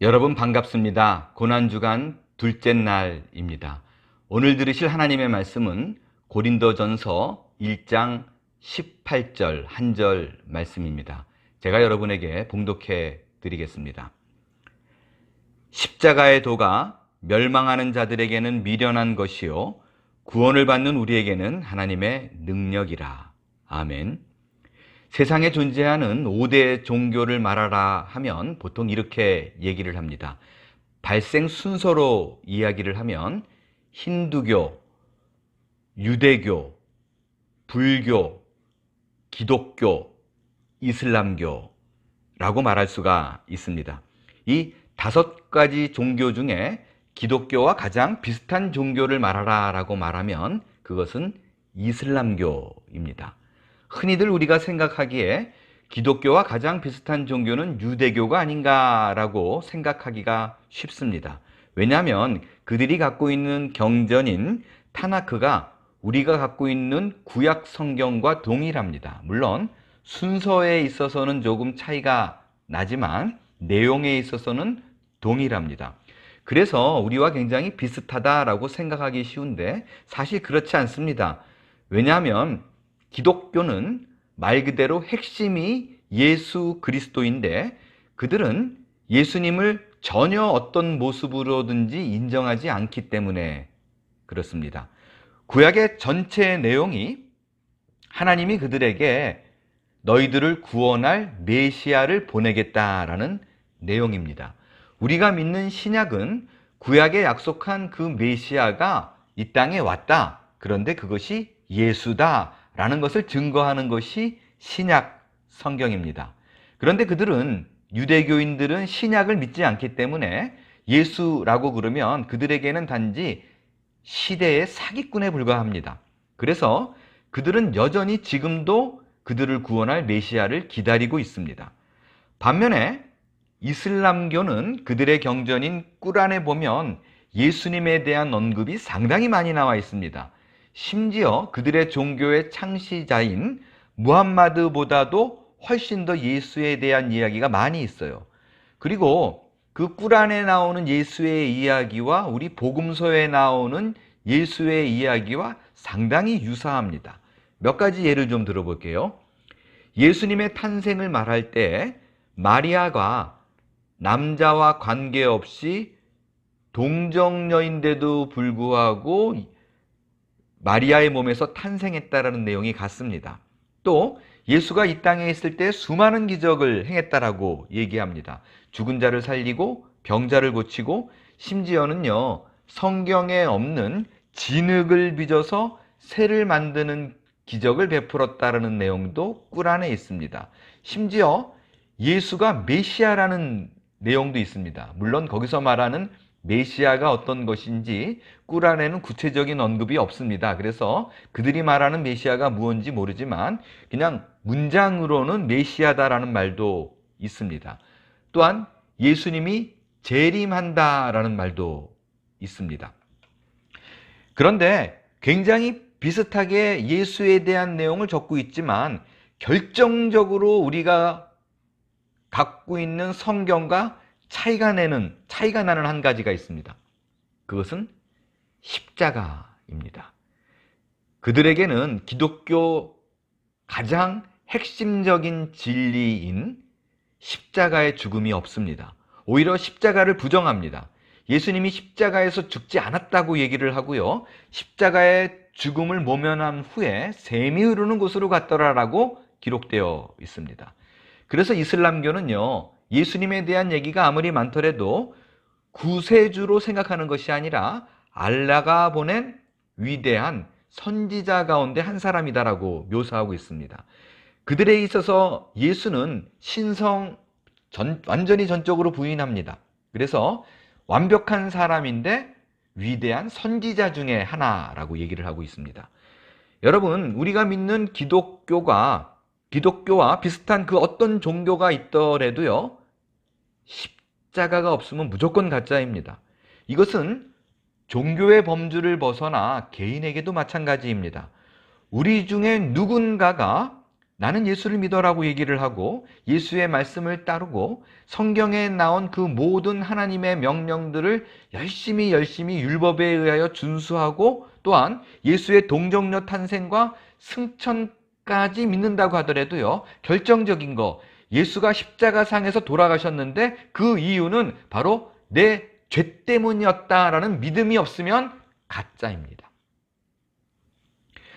여러분 반갑습니다. 고난주간 둘째 날입니다. 오늘 들으실 하나님의 말씀은 고린도전서 1장 18절 한 절 말씀입니다. 제가 여러분에게 봉독해 드리겠습니다. 십자가의 도가 멸망하는 자들에게는 미련한 것이요 구원을 받는 우리에게는 하나님의 능력이라. 아멘. 세상에 존재하는 5대 종교를 말하라 하면 보통 이렇게 얘기를 합니다. 발생 순서로 이야기를 하면 힌두교, 유대교, 불교, 기독교, 이슬람교라고 말할 수가 있습니다. 이 5가지 종교 중에 기독교와 가장 비슷한 종교를 말하라 라고 말하면 그것은 이슬람교입니다. 흔히들 우리가 생각하기에 기독교와 가장 비슷한 종교는 유대교가 아닌가라고 생각하기가 쉽습니다. 왜냐하면 그들이 갖고 있는 경전인 타나크가 우리가 갖고 있는 구약 성경과 동일합니다. 물론 순서에 있어서는 조금 차이가 나지만 내용에 있어서는 동일합니다. 그래서 우리와 굉장히 비슷하다라고 생각하기 쉬운데 사실 그렇지 않습니다. 왜냐하면 기독교는 말 그대로 핵심이 예수 그리스도인데 그들은 예수님을 전혀 어떤 모습으로든지 인정하지 않기 때문에 그렇습니다. 구약의 전체 내용이 하나님이 그들에게 너희들을 구원할 메시아를 보내겠다라는 내용입니다. 우리가 믿는 신약은 구약에 약속한 그 메시아가 이 땅에 왔다. 그런데 그것이 예수다. 라는 것을 증거하는 것이 신약 성경입니다. 그런데 그들은 유대교인들은 신약을 믿지 않기 때문에 예수라고 그러면 그들에게는 단지 시대의 사기꾼에 불과합니다. 그래서 그들은 여전히 지금도 그들을 구원할 메시아를 기다리고 있습니다. 반면에 이슬람교는 그들의 경전인 꾸란에 보면 예수님에 대한 언급이 상당히 많이 나와 있습니다. 심지어 그들의 종교의 창시자인 무함마드보다도 훨씬 더 예수에 대한 이야기가 많이 있어요. 그리고 그 꾸란에 나오는 예수의 이야기와 우리 복음서에 나오는 예수의 이야기와 상당히 유사합니다. 몇 가지 예를 좀 들어볼게요. 예수님의 탄생을 말할 때 마리아가 남자와 관계없이 동정녀인데도 불구하고 마리아의 몸에서 탄생했다라는 내용이 같습니다. 또 예수가 이 땅에 있을 때 수많은 기적을 행했다라고 얘기합니다. 죽은 자를 살리고 병자를 고치고 심지어는요 성경에 없는 진흙을 빚어서 새를 만드는 기적을 베풀었다라는 내용도 꾸란에 있습니다. 심지어 예수가 메시아라는 내용도 있습니다. 물론 거기서 말하는 메시아가 어떤 것인지 꾸란에는 구체적인 언급이 없습니다. 그래서 그들이 말하는 메시아가 무엇인지 모르지만 그냥 문장으로는 메시아다라는 말도 있습니다. 또한 예수님이 재림한다라는 말도 있습니다. 그런데 굉장히 비슷하게 예수에 대한 내용을 적고 있지만 결정적으로 우리가 갖고 있는 성경과 차이가 나는 한 가지가 있습니다. 그것은 십자가입니다. 그들에게는 기독교 가장 핵심적인 진리인 십자가의 죽음이 없습니다. 오히려 십자가를 부정합니다. 예수님이 십자가에서 죽지 않았다고 얘기를 하고요. 십자가의 죽음을 모면한 후에 샘이 흐르는 곳으로 갔더라라고 기록되어 있습니다. 그래서 이슬람교는요. 예수님에 대한 얘기가 아무리 많더라도 구세주로 생각하는 것이 아니라 알라가 보낸 위대한 선지자 가운데 한 사람이다라고 묘사하고 있습니다. 그들에 있어서 예수는 완전히 전적으로 부인합니다. 그래서 완벽한 사람인데 위대한 선지자 중에 하나라고 얘기를 하고 있습니다. 여러분, 우리가 믿는 기독교와 비슷한 그 어떤 종교가 있더라도요, 십자가가 없으면 무조건 가짜입니다. 이것은 종교의 범주를 벗어나 개인에게도 마찬가지입니다. 우리 중에 누군가가 나는 예수를 믿어라고 얘기를 하고 예수의 말씀을 따르고 성경에 나온 그 모든 하나님의 명령들을 열심히 율법에 의하여 준수하고 또한 예수의 동정녀 탄생과 승천까지 믿는다고 하더라도요, 결정적인 거, 예수가 십자가상에서 돌아가셨는데 그 이유는 바로 내 죄 때문이었다라는 믿음이 없으면 가짜입니다.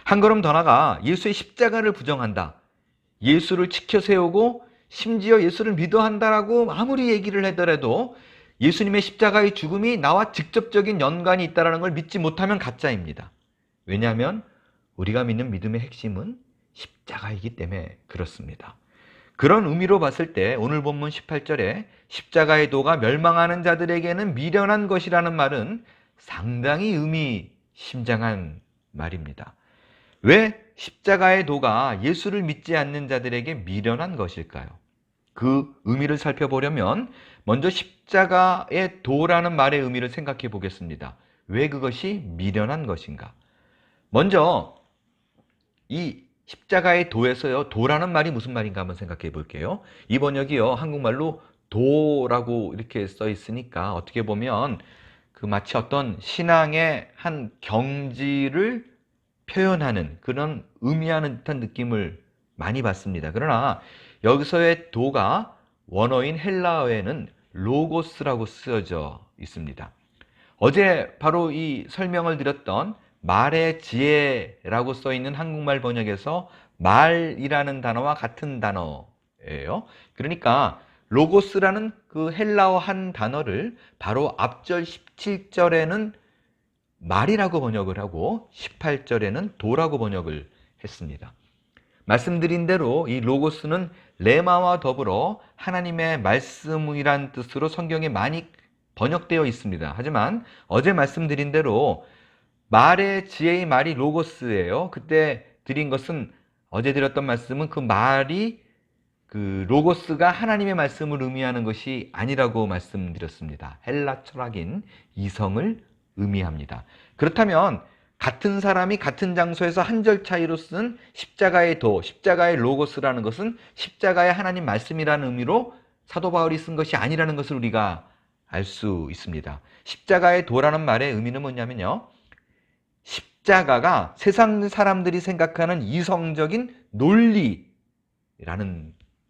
한 걸음 더 나가 예수의 십자가를 부정한다, 예수를 지켜 세우고 심지어 예수를 믿어한다라고 아무리 얘기를 하더라도 예수님의 십자가의 죽음이 나와 직접적인 연관이 있다는 걸 믿지 못하면 가짜입니다. 왜냐하면 우리가 믿는 믿음의 핵심은 십자가이기 때문에 그렇습니다. 그런 의미로 봤을 때 오늘 본문 18절에 십자가의 도가 멸망하는 자들에게는 미련한 것이라는 말은 상당히 의미심장한 말입니다. 왜 십자가의 도가 예수를 믿지 않는 자들에게 미련한 것일까요? 그 의미를 살펴보려면 먼저 십자가의 도라는 말의 의미를 생각해 보겠습니다. 왜 그것이 미련한 것인가? 먼저 이 십자가의 도에서요, 도라는 말이 무슨 말인가 한번 생각해 볼게요. 이 번역이요, 한국말로 도라고 이렇게 써 있으니까 어떻게 보면 그 마치 어떤 신앙의 한 경지를 표현하는 그런 의미하는 듯한 느낌을 많이 받습니다. 그러나 여기서의 도가 원어인 헬라어에는 로고스라고 쓰여져 있습니다. 어제 바로 이 설명을 드렸던 말의 지혜라고 써 있는 한국말 번역에서 말이라는 단어와 같은 단어예요. 그러니까 로고스라는 그 헬라어 한 단어를 바로 앞절 17절에는 말이라고 번역을 하고 18절에는 도라고 번역을 했습니다. 말씀드린 대로 이 로고스는 레마와 더불어 하나님의 말씀이란 뜻으로 성경에 많이 번역되어 있습니다. 하지만 어제 말씀드린 대로 말의 지혜의 말이 로고스예요. 그때 드린 것은, 어제 드렸던 말씀은 그 말이, 그 로고스가 하나님의 말씀을 의미하는 것이 아니라고 말씀드렸습니다. 헬라 철학인 이성을 의미합니다. 그렇다면 같은 사람이 같은 장소에서 한 절 차이로 쓴 십자가의 도, 십자가의 로고스라는 것은 십자가의 하나님 말씀이라는 의미로 사도 바울이 쓴 것이 아니라는 것을 우리가 알 수 있습니다. 십자가의 도라는 말의 의미는 뭐냐면요, 십자가가 세상 사람들이 생각하는 이성적인 논리라는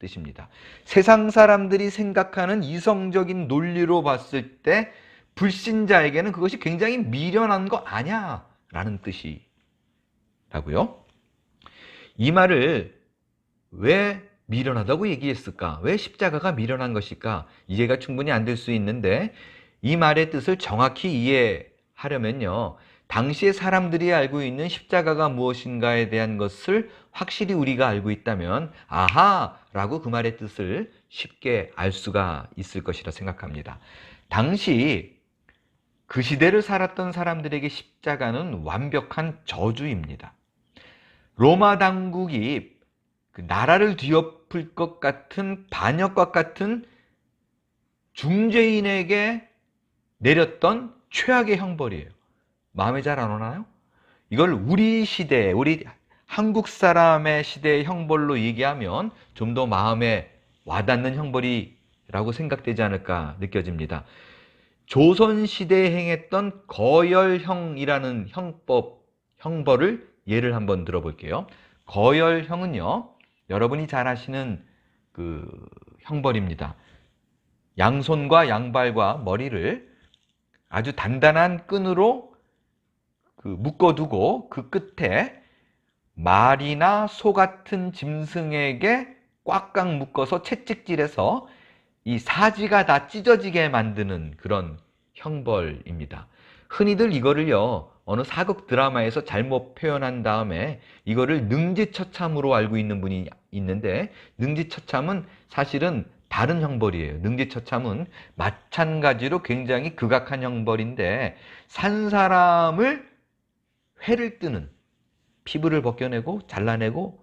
뜻입니다. 세상 사람들이 생각하는 이성적인 논리로 봤을 때 불신자에게는 그것이 굉장히 미련한 거 아니야 라는 뜻이라고요. 이 말을 왜 미련하다고 얘기했을까? 왜 십자가가 미련한 것일까? 이해가 충분히 안 될 수 있는데, 이 말의 뜻을 정확히 이해하려면요, 당시의 사람들이 알고 있는 십자가가 무엇인가에 대한 것을 확실히 우리가 알고 있다면 아하! 라고 그 말의 뜻을 쉽게 알 수가 있을 것이라 생각합니다. 당시 그 시대를 살았던 사람들에게 십자가는 완벽한 저주입니다. 로마 당국이 그 나라를 뒤엎을 것 같은 반역과 같은 중죄인에게 내렸던 최악의 형벌이에요. 마음에 잘 안 오나요? 이걸 우리 시대, 우리 한국 사람의 시대의 형벌로 얘기하면 좀 더 마음에 와닿는 형벌이라고 생각되지 않을까 느껴집니다. 조선시대에 행했던 거열형이라는 형벌을 예를 한번 들어볼게요. 거열형은요, 여러분이 잘 아시는 그 형벌입니다. 양손과 양발과 머리를 아주 단단한 끈으로 묶어두고 그 끝에 말이나 소 같은 짐승에게 꽉꽉 묶어서 채찍질해서 이 사지가 다 찢어지게 만드는 그런 형벌입니다. 흔히들 이거를요, 어느 사극 드라마에서 잘못 표현한 다음에 이거를 능지처참으로 알고 있는 분이 있는데, 능지처참은 사실은 다른 형벌이에요. 능지처참은 마찬가지로 굉장히 극악한 형벌인데, 산 사람을 회를 뜨는, 피부를 벗겨내고 잘라내고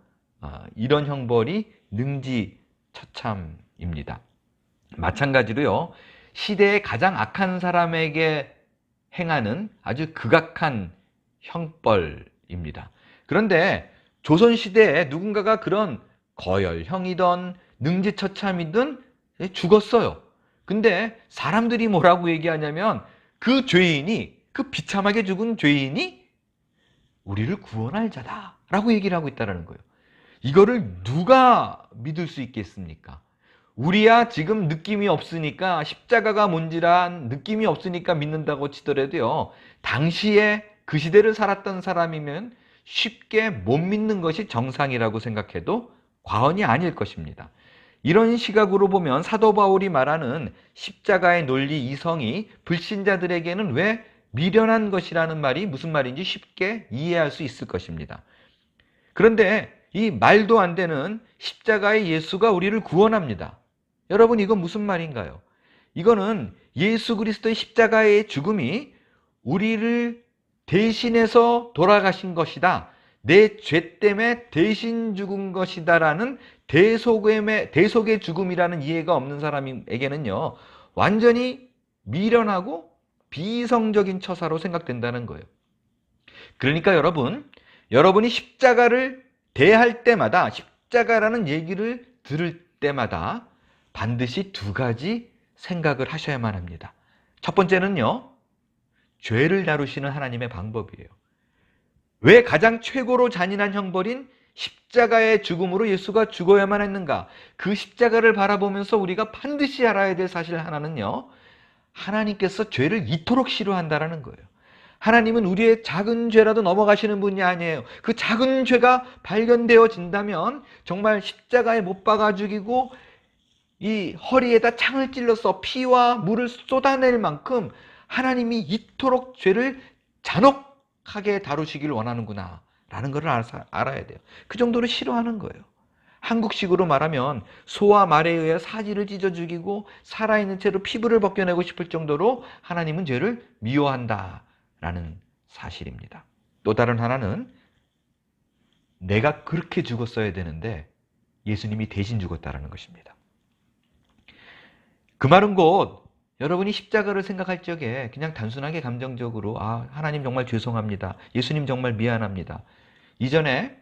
이런 형벌이 능지처참입니다. 마찬가지로요, 시대의 가장 악한 사람에게 행하는 아주 극악한 형벌입니다. 그런데 조선시대에 누군가가 그런 거열형이든 능지처참이든 죽었어요. 근데 사람들이 뭐라고 얘기하냐면 그 죄인이, 그 비참하게 죽은 죄인이 우리를 구원할 자다라고 얘기를 하고 있다는 거예요. 이거를 누가 믿을 수 있겠습니까? 우리야 지금 느낌이 없으니까, 십자가가 뭔지란 느낌이 없으니까 믿는다고 치더라도요, 당시에 그 시대를 살았던 사람이면 쉽게 못 믿는 것이 정상이라고 생각해도 과언이 아닐 것입니다. 이런 시각으로 보면 사도 바울이 말하는 십자가의 논리 이성이 불신자들에게는 왜 미련한 것이라는 말이 무슨 말인지 쉽게 이해할 수 있을 것입니다. 그런데 이 말도 안 되는 십자가의 예수가 우리를 구원합니다. 여러분, 이건 무슨 말인가요? 이거는 예수 그리스도의 십자가의 죽음이 우리를 대신해서 돌아가신 것이다, 내 죄 때문에 대신 죽은 것이다라는 대속의 죽음이라는 이해가 없는 사람에게는요, 완전히 미련하고 비이성적인 처사로 생각된다는 거예요. 그러니까 여러분이 십자가를 대할 때마다, 십자가라는 얘기를 들을 때마다 반드시 두 가지 생각을 하셔야만 합니다. 첫 번째는요, 죄를 다루시는 하나님의 방법이에요. 왜 가장 최고로 잔인한 형벌인 십자가의 죽음으로 예수가 죽어야만 했는가? 그 십자가를 바라보면서 우리가 반드시 알아야 될 사실 하나는요, 하나님께서 죄를 이토록 싫어한다라는 거예요. 하나님은 우리의 작은 죄라도 넘어가시는 분이 아니에요. 그 작은 죄가 발견되어진다면 정말 십자가에 못 박아 죽이고 이 허리에다 창을 찔러서 피와 물을 쏟아낼 만큼 하나님이 이토록 죄를 잔혹하게 다루시길 원하는구나 라는 걸 알아야 돼요. 그 정도로 싫어하는 거예요. 한국식으로 말하면 소와 말에 의해 사지를 찢어 죽이고 살아있는 채로 피부를 벗겨내고 싶을 정도로 하나님은 죄를 미워한다라는 사실입니다. 또 다른 하나는 내가 그렇게 죽었어야 되는데 예수님이 대신 죽었다라는 것입니다. 그 말은 곧 여러분이 십자가를 생각할 적에 그냥 단순하게 감정적으로 하나님 정말 죄송합니다, 예수님 정말 미안합니다, 이전에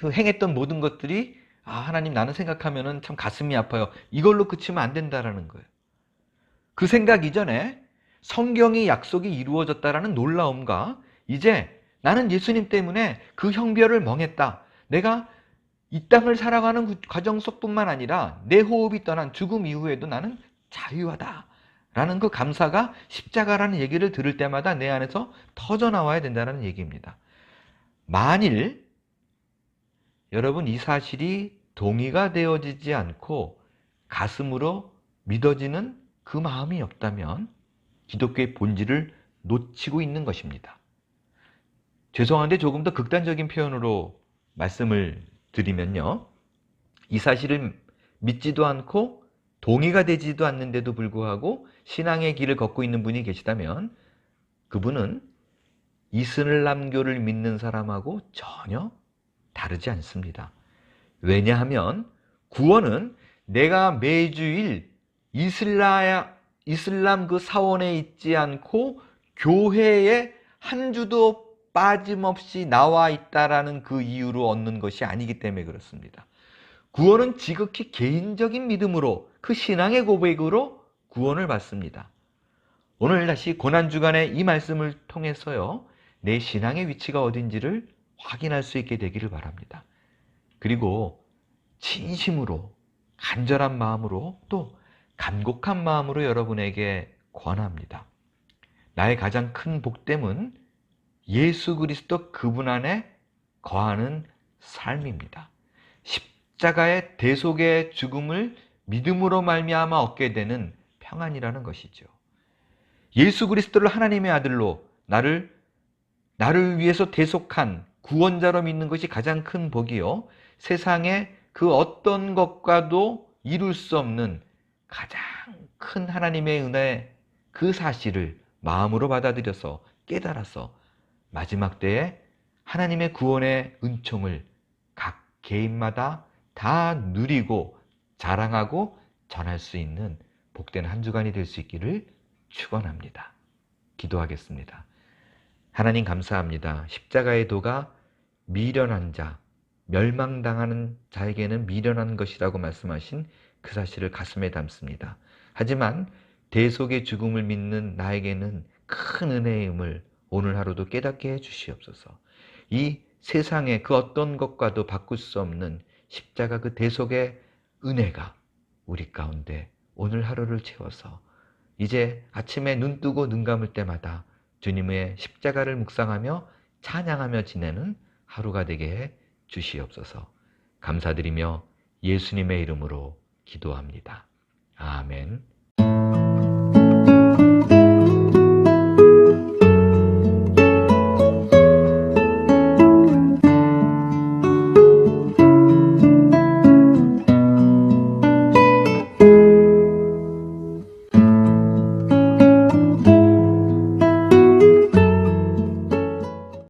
행했던 모든 것들이 하나님 나는 생각하면은 참 가슴이 아파요, 이걸로 그치면 안 된다라는 거예요. 그 생각 이전에 성경의 약속이 이루어졌다라는 놀라움과 이제 나는 예수님 때문에 그 형별을 멍했다, 내가 이 땅을 살아가는 그 과정 속뿐만 아니라 내 호흡이 떠난 죽음 이후에도 나는 자유하다 라는 그 감사가 십자가라는 얘기를 들을 때마다 내 안에서 터져나와야 된다는 얘기입니다. 만일 여러분 이 사실이 동의가 되어지지 않고 가슴으로 믿어지는 그 마음이 없다면 기독교의 본질을 놓치고 있는 것입니다. 죄송한데 조금 더 극단적인 표현으로 말씀을 드리면요, 이 사실을 믿지도 않고 동의가 되지도 않는데도 불구하고 신앙의 길을 걷고 있는 분이 계시다면 그분은 이슬람교를 믿는 사람하고 전혀 다르지 않습니다. 왜냐하면 구원은 내가 매주일 이슬람 그 사원에 있지 않고 교회에 한 주도 빠짐없이 나와 있다라는 그 이유로 얻는 것이 아니기 때문에 그렇습니다. 구원은 지극히 개인적인 믿음으로, 그 신앙의 고백으로 구원을 받습니다. 오늘 다시 고난주간의 이 말씀을 통해서요, 내 신앙의 위치가 어딘지를 확인할 수 있게 되기를 바랍니다. 그리고 진심으로, 간절한 마음으로, 또 간곡한 마음으로 여러분에게 권합니다. 나의 가장 큰 복됨은 예수 그리스도 그분 안에 거하는 삶입니다. 십자가의 대속의 죽음을 믿음으로 말미암아 얻게 되는 평안이라는 것이죠. 예수 그리스도를 하나님의 아들로 나를 위해서 대속한 구원자로 믿는 것이 가장 큰 복이요, 세상의 그 어떤 것과도 이룰 수 없는 가장 큰 하나님의 은혜, 그 사실을 마음으로 받아들여서 깨달아서 마지막 때에 하나님의 구원의 은총을 각 개인마다 다 누리고 자랑하고 전할 수 있는 복된 한 주간이 될 수 있기를 축원합니다. 기도하겠습니다. 하나님 감사합니다. 십자가의 도가 미련한 자, 멸망당하는 자에게는 미련한 것이라고 말씀하신 그 사실을 가슴에 담습니다. 하지만 대속의 죽음을 믿는 나에게는 큰 은혜임을 오늘 하루도 깨닫게 해주시옵소서. 이 세상의 그 어떤 것과도 바꿀 수 없는 십자가 그 대속의 은혜가 우리 가운데 오늘 하루를 채워서 이제 아침에 눈 뜨고 눈 감을 때마다 주님의 십자가를 묵상하며 찬양하며 지내는 하루가 되게 해 주시옵소서. 감사드리며 예수님의 이름으로 기도합니다. 아멘.